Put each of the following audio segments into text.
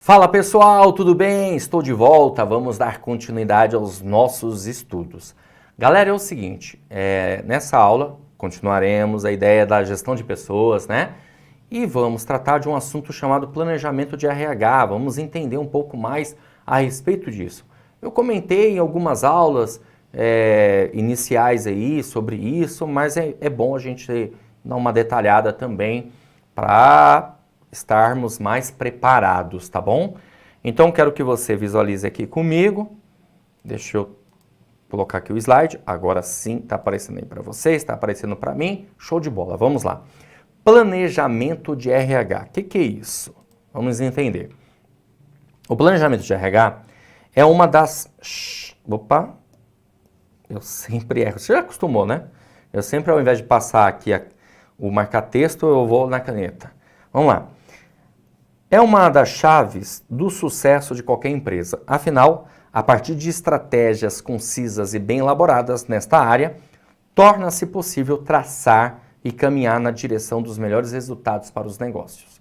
Fala pessoal, tudo bem? Estou de volta, vamos dar continuidade aos nossos estudos. Galera, é o seguinte, nessa aula continuaremos a ideia da gestão de pessoas, né? E vamos tratar de um assunto chamado planejamento de RH, vamos entender um pouco mais a respeito disso. Eu comentei em algumas aulas iniciais aí sobre isso, mas é bom a gente dar uma detalhada também para estarmos mais preparados, tá bom? Então, quero que você visualize aqui comigo. Deixa eu colocar aqui o slide. Agora sim, está aparecendo aí para vocês, está aparecendo para mim. Show de bola, vamos lá. Planejamento de RH. O que é isso? Vamos entender. O planejamento de RH é uma das... Opa! Eu sempre erro. Você já acostumou, né? Eu sempre, ao invés de passar aqui o marca-texto, eu vou na caneta. Vamos lá. É uma das chaves do sucesso de qualquer empresa. Afinal, a partir de estratégias concisas e bem elaboradas nesta área, torna-se possível traçar e caminhar na direção dos melhores resultados para os negócios.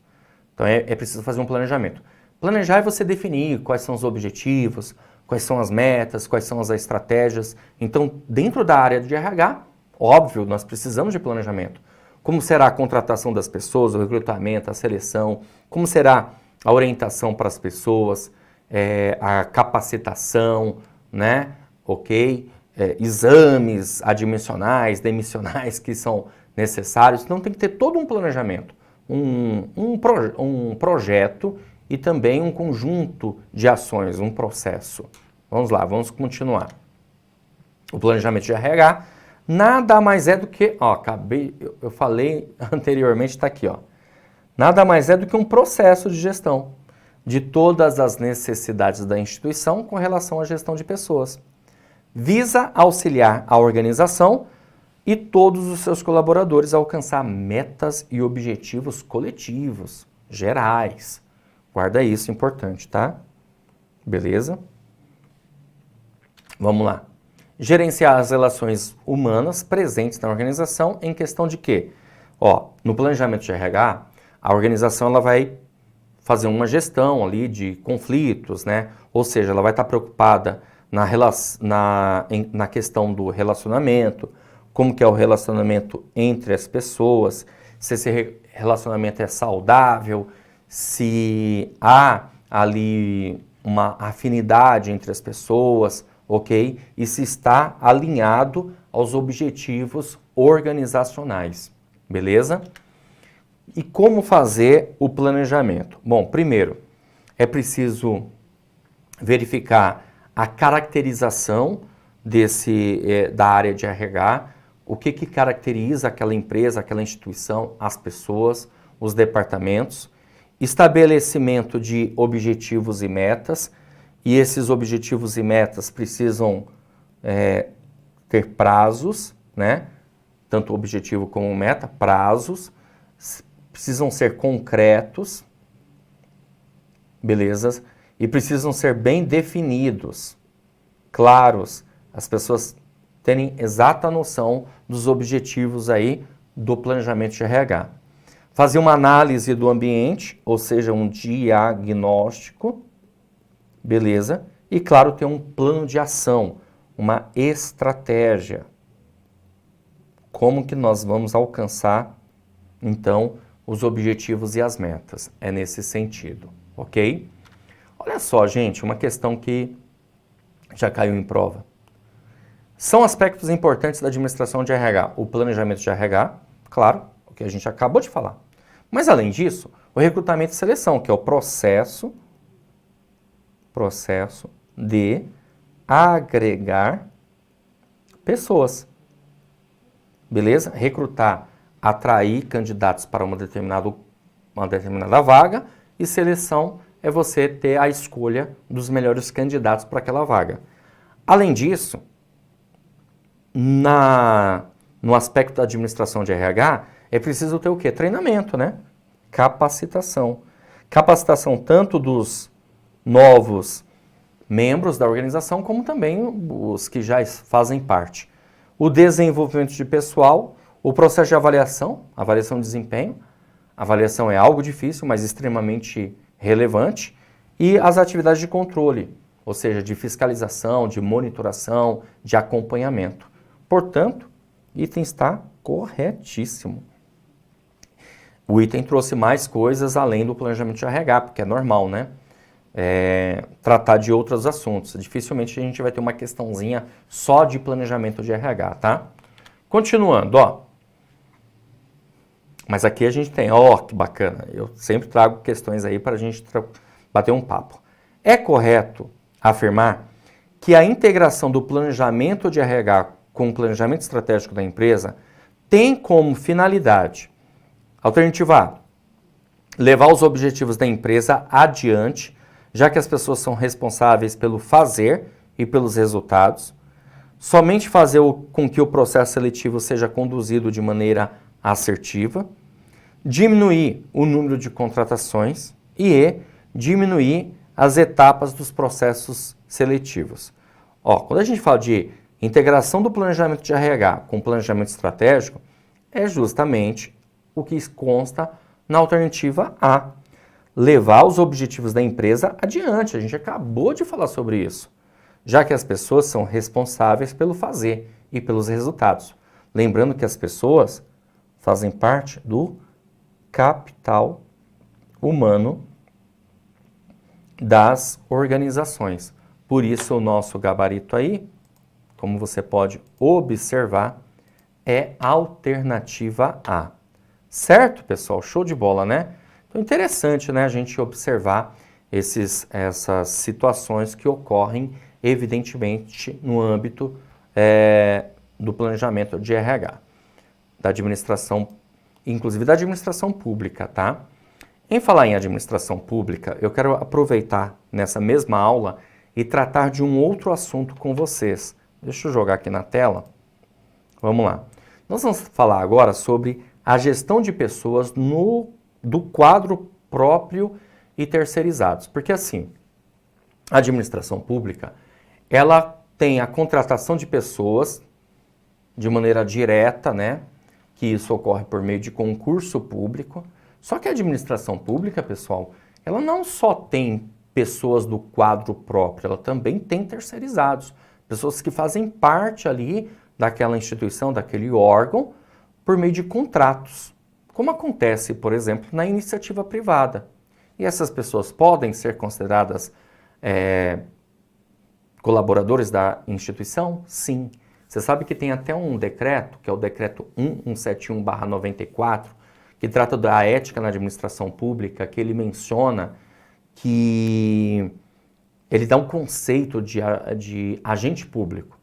Então é preciso fazer um planejamento. Planejar é você definir quais são os objetivos, quais são as metas, quais são as estratégias. Então, dentro da área de RH, óbvio, nós precisamos de planejamento. Como será a contratação das pessoas, o recrutamento, a seleção, como será a orientação para as pessoas, a capacitação, né? Ok? Exames admissionais, demissionais que são necessários. Então tem que ter todo um planejamento, um projeto e também um conjunto de ações, um processo. Vamos lá, vamos continuar. O planejamento de RH nada mais é do que, eu falei anteriormente, está aqui, nada mais é do que um processo de gestão de todas as necessidades da instituição com relação à gestão de pessoas. Visa auxiliar a organização e todos os seus colaboradores a alcançar metas e objetivos coletivos, gerais. Guarda isso, importante, tá? Beleza? Vamos lá. Gerenciar as relações humanas presentes na organização em questão de quê? No planejamento de RH, a organização ela vai fazer uma gestão ali de conflitos, né? Ou seja, ela vai estar preocupada na questão do relacionamento, como que é o relacionamento entre as pessoas, se esse relacionamento é saudável, se há ali uma afinidade entre as pessoas, ok? E se está alinhado aos objetivos organizacionais, beleza? E como fazer o planejamento? Bom, primeiro, é preciso verificar a caracterização da área de RH, o que caracteriza aquela empresa, aquela instituição, as pessoas, os departamentos, estabelecimento de objetivos e metas, e esses objetivos e metas precisam ter prazos, né? Tanto objetivo como meta, prazos, precisam ser concretos, beleza? E precisam ser bem definidos, claros, as pessoas terem exata noção dos objetivos aí do planejamento de RH. Fazer uma análise do ambiente, ou seja, um diagnóstico, beleza? E, claro, ter um plano de ação, uma estratégia. Como que nós vamos alcançar, então, os objetivos e as metas? É nesse sentido, ok? Olha só, gente, uma questão que já caiu em prova. São aspectos importantes da administração de RH. O planejamento de RH, claro, o que a gente acabou de falar. Mas, além disso, o recrutamento e seleção, que é o processo de agregar pessoas. Beleza? Recrutar, atrair candidatos para uma determinada vaga, e seleção é você ter a escolha dos melhores candidatos para aquela vaga. Além disso, no aspecto da administração de RH, é preciso ter o quê? Treinamento, né? Capacitação. Capacitação tanto dos novos membros da organização, como também os que já fazem parte. O desenvolvimento de pessoal, o processo de avaliação de desempenho. A avaliação é algo difícil, mas extremamente relevante. e as atividades de controle, ou seja, de fiscalização, de monitoração, de acompanhamento. Portanto, o item está corretíssimo. O item trouxe mais coisas além do planejamento de RH, porque é normal, né? Tratar de outros assuntos. Dificilmente a gente vai ter uma questãozinha só de planejamento de RH, tá? Continuando, ó. Mas aqui a gente tem, ó, que bacana. Eu sempre trago questões aí para a gente bater um papo. É correto afirmar que a integração do planejamento de RH com o planejamento estratégico da empresa tem como finalidade, alternativa A, levar os objetivos da empresa adiante, já que as pessoas são responsáveis pelo fazer e pelos resultados, somente fazer com que o processo seletivo seja conduzido de maneira assertiva, diminuir o número de contratações e diminuir as etapas dos processos seletivos. Ó, quando a gente fala de integração do planejamento de RH com o planejamento estratégico, é justamente o que consta na alternativa A. Levar os objetivos da empresa adiante. A gente acabou de falar sobre isso. Já que as pessoas são responsáveis pelo fazer e pelos resultados. Lembrando que as pessoas fazem parte do capital humano das organizações. Por isso o nosso gabarito aí, como você pode observar, é alternativa A. Certo, pessoal? Show de bola, né? Então, interessante, né, a gente observar essas situações que ocorrem, evidentemente, no âmbito do planejamento de RH, da administração, inclusive da administração pública, tá? Em falar em administração pública, eu quero aproveitar nessa mesma aula e tratar de um outro assunto com vocês. Deixa eu jogar aqui na tela. Vamos lá. Nós vamos falar agora sobre a gestão de pessoas do quadro próprio e terceirizados. Porque assim, a administração pública, ela tem a contratação de pessoas de maneira direta, né? Que isso ocorre por meio de concurso público. Só que a administração pública, pessoal, ela não só tem pessoas do quadro próprio, ela também tem terceirizados. Pessoas que fazem parte ali daquela instituição, daquele órgão, por meio de contratos. Como acontece, por exemplo, na iniciativa privada. E essas pessoas podem ser consideradas colaboradores da instituição? Sim. Você sabe que tem até um decreto, que é o decreto 1171/94, que trata da ética na administração pública, que ele menciona que ele dá um conceito de agente público.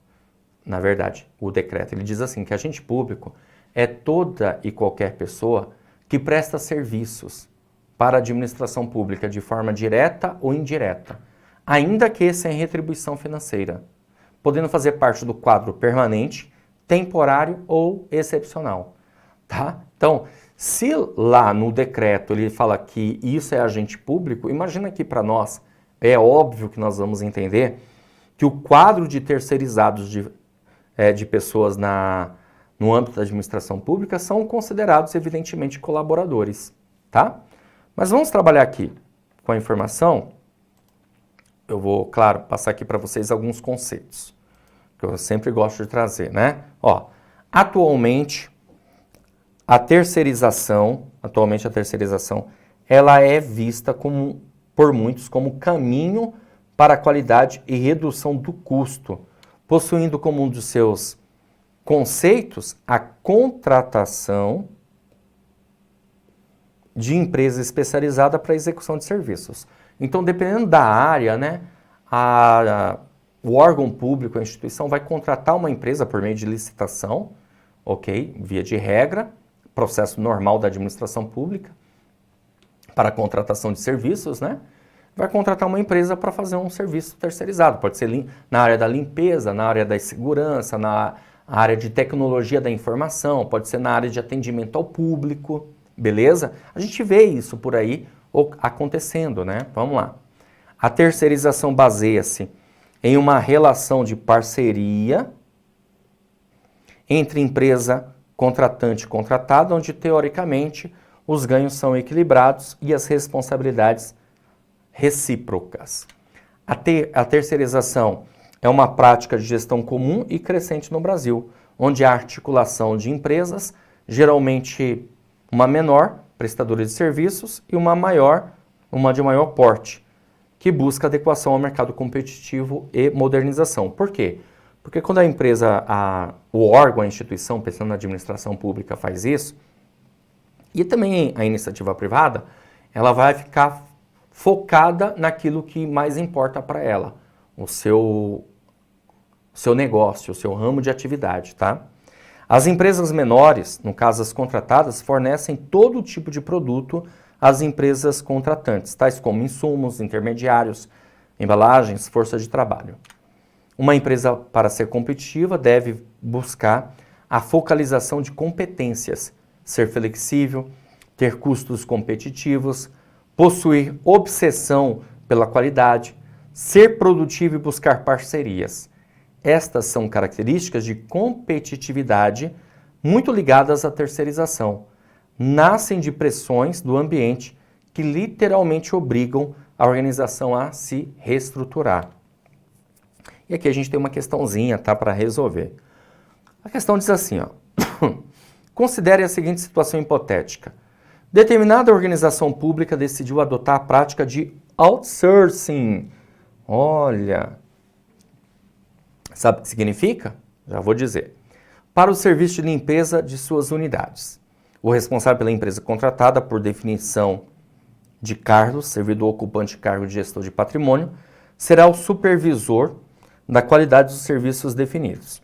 Na verdade, o decreto, ele diz assim, que agente público é toda e qualquer pessoa que presta serviços para a administração pública de forma direta ou indireta, ainda que sem retribuição financeira, podendo fazer parte do quadro permanente, temporário ou excepcional. Tá? Então, se lá no decreto ele fala que isso é agente público, imagina que para nós é óbvio que nós vamos entender que o quadro de terceirizados de pessoas no âmbito da administração pública são considerados, evidentemente, colaboradores, tá? Mas vamos trabalhar aqui com a informação. Eu vou, claro, passar aqui para vocês alguns conceitos, que eu sempre gosto de trazer, né? Ó, atualmente a terceirização, ela é vista por muitos como caminho para a qualidade e redução do custo, possuindo como um dos seus conceitos a contratação de empresa especializada para execução de serviços. Então, dependendo da área, né, o órgão público, a instituição, vai contratar uma empresa por meio de licitação, ok? Via de regra, processo normal da administração pública, para a contratação de serviços, né? Vai contratar uma empresa para fazer um serviço terceirizado. Pode ser na área da limpeza, na área da segurança, na área de tecnologia da informação, pode ser na área de atendimento ao público, beleza? A gente vê isso por aí acontecendo, né? Vamos lá. A terceirização baseia-se em uma relação de parceria entre empresa, contratante e contratado, onde teoricamente os ganhos são equilibrados e as responsabilidades recíprocas. A terceirização é uma prática de gestão comum e crescente no Brasil, onde a articulação de empresas, geralmente uma menor, prestadora de serviços, e uma de maior porte, que busca adequação ao mercado competitivo e modernização. Por quê? Porque quando a empresa, o órgão, a instituição, pensando na administração pública, faz isso, e também a iniciativa privada, ela vai ficar focada naquilo que mais importa para ela, o seu negócio, o seu ramo de atividade, tá? As empresas menores, no caso as contratadas, fornecem todo tipo de produto às empresas contratantes, tais como insumos, intermediários, embalagens, força de trabalho. Uma empresa, para ser competitiva, deve buscar a focalização de competências, ser flexível, ter custos competitivos, possuir obsessão pela qualidade, ser produtivo e buscar parcerias. Estas são características de competitividade muito ligadas à terceirização. Nascem de pressões do ambiente que literalmente obrigam a organização a se reestruturar. E aqui a gente tem uma questãozinha, tá, para resolver. A questão diz assim, ó. Considere a seguinte situação hipotética. Determinada organização pública decidiu adotar a prática de outsourcing. Olha, sabe o que significa? Já vou dizer. Para o serviço de limpeza de suas unidades. O responsável pela empresa contratada, por definição de cargos, servidor ocupante de cargo de gestor de patrimônio, será o supervisor da qualidade dos serviços definidos.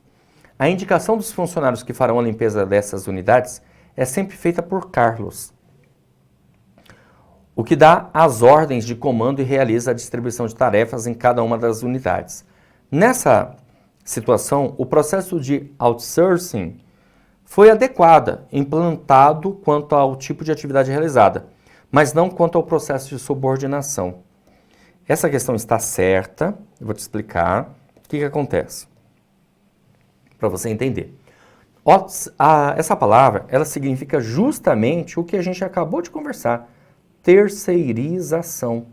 A indicação dos funcionários que farão a limpeza dessas unidades é sempre feita por Carlos, o que dá as ordens de comando e realiza a distribuição de tarefas em cada uma das unidades. Nessa situação, o processo de outsourcing foi adequado, implantado quanto ao tipo de atividade realizada, mas não quanto ao processo de subordinação. Essa questão está certa, eu vou te explicar o que acontece, para você entender. Essa palavra, ela significa justamente o que a gente acabou de conversar, terceirização.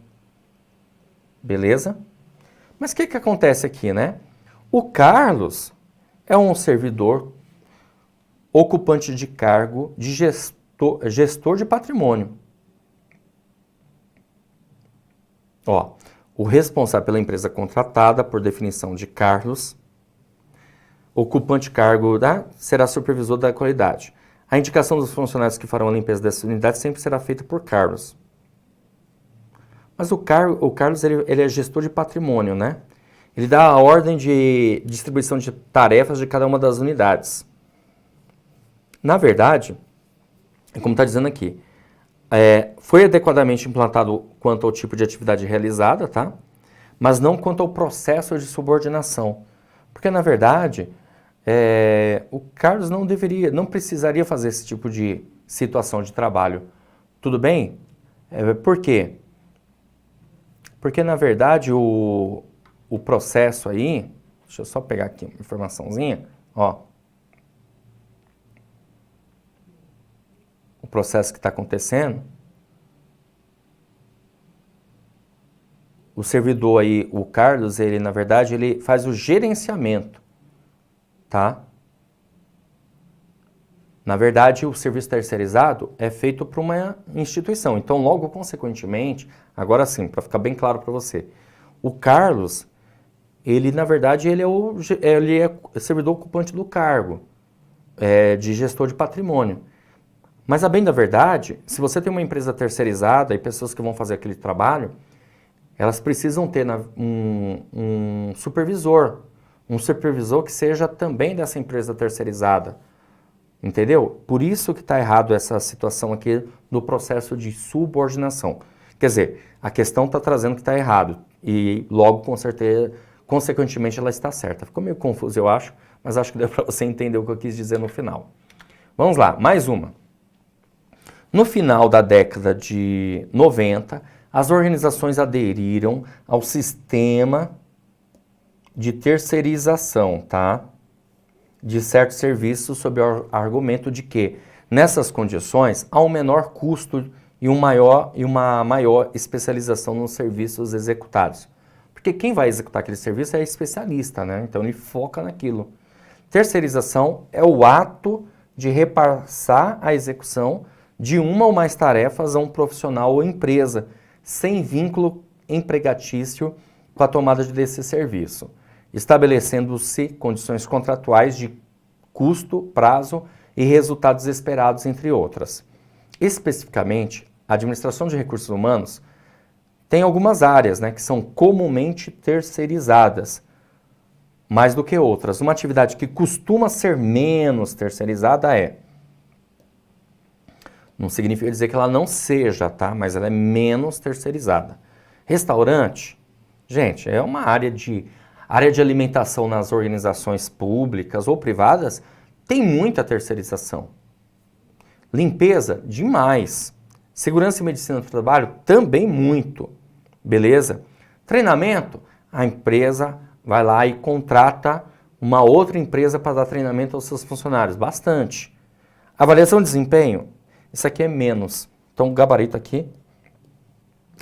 Beleza? Mas o que acontece aqui, né? O Carlos é um servidor ocupante de cargo de gestor de patrimônio. Ó, o responsável pela empresa contratada, por definição de Carlos, ocupante de cargo será supervisor da qualidade. A indicação dos funcionários que farão a limpeza dessa unidade sempre será feita por Carlos. Mas o Carlos ele é gestor de patrimônio, né? Ele dá a ordem de distribuição de tarefas de cada uma das unidades. Na verdade, como está dizendo aqui, foi adequadamente implantado quanto ao tipo de atividade realizada, tá? Mas não quanto ao processo de subordinação. Porque, na verdade, o Carlos não precisaria fazer esse tipo de situação de trabalho. Tudo bem? Por quê? Porque, na verdade, o processo aí... Deixa eu só pegar aqui uma informaçãozinha. Ó. O processo que está acontecendo... O servidor aí, o Carlos, ele, na verdade, ele faz o gerenciamento. Tá? Na verdade, o serviço terceirizado é feito por uma instituição. Então, logo, consequentemente, agora sim, para ficar bem claro para você, o Carlos, ele, na verdade, ele é servidor ocupante do cargo de gestor de patrimônio. Mas, a bem da verdade, se você tem uma empresa terceirizada e pessoas que vão fazer aquele trabalho, elas precisam ter um supervisor. Um supervisor que seja também dessa empresa terceirizada, entendeu? Por isso que está errado essa situação aqui do processo de subordinação. Quer dizer, a questão está trazendo que está errado e logo, com certeza, consequentemente, ela está certa. Ficou meio confuso, eu acho, mas acho que deu para você entender o que eu quis dizer no final. Vamos lá, mais uma. No final da década de 90, as organizações aderiram ao sistema de terceirização, tá? De certos serviços sob o argumento de que, nessas condições, há um menor custo e uma maior especialização nos serviços executados. Porque quem vai executar aquele serviço é especialista, né? Então ele foca naquilo. Terceirização é o ato de repassar a execução de uma ou mais tarefas a um profissional ou empresa, sem vínculo empregatício com a tomada desse serviço, estabelecendo-se condições contratuais de custo, prazo e resultados esperados, entre outras. Especificamente, a administração de recursos humanos tem algumas áreas, né, que são comumente terceirizadas, mais do que outras. Uma atividade que costuma ser menos terceirizada não significa dizer que ela não seja, tá? Mas ela é menos terceirizada. Restaurante, gente, é uma área de alimentação nas organizações públicas ou privadas, tem muita terceirização. Limpeza, demais. Segurança e medicina do trabalho, também muito. Beleza? Treinamento, a empresa vai lá e contrata uma outra empresa para dar treinamento aos seus funcionários. Bastante. Avaliação de desempenho, isso aqui é menos. Então, o gabarito aqui,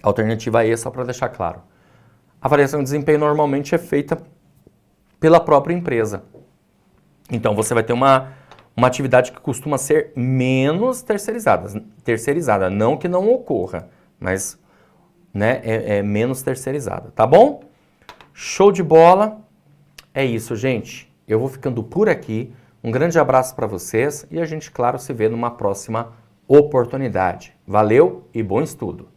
alternativa E, só para deixar claro. A avaliação de desempenho normalmente é feita pela própria empresa. Então, você vai ter uma atividade que costuma ser menos terceirizada. Não que não ocorra, mas né, é menos terceirizada. Tá bom? Show de bola. É isso, gente. Eu vou ficando por aqui. Um grande abraço para vocês e a gente, claro, se vê numa próxima oportunidade. Valeu e bom estudo!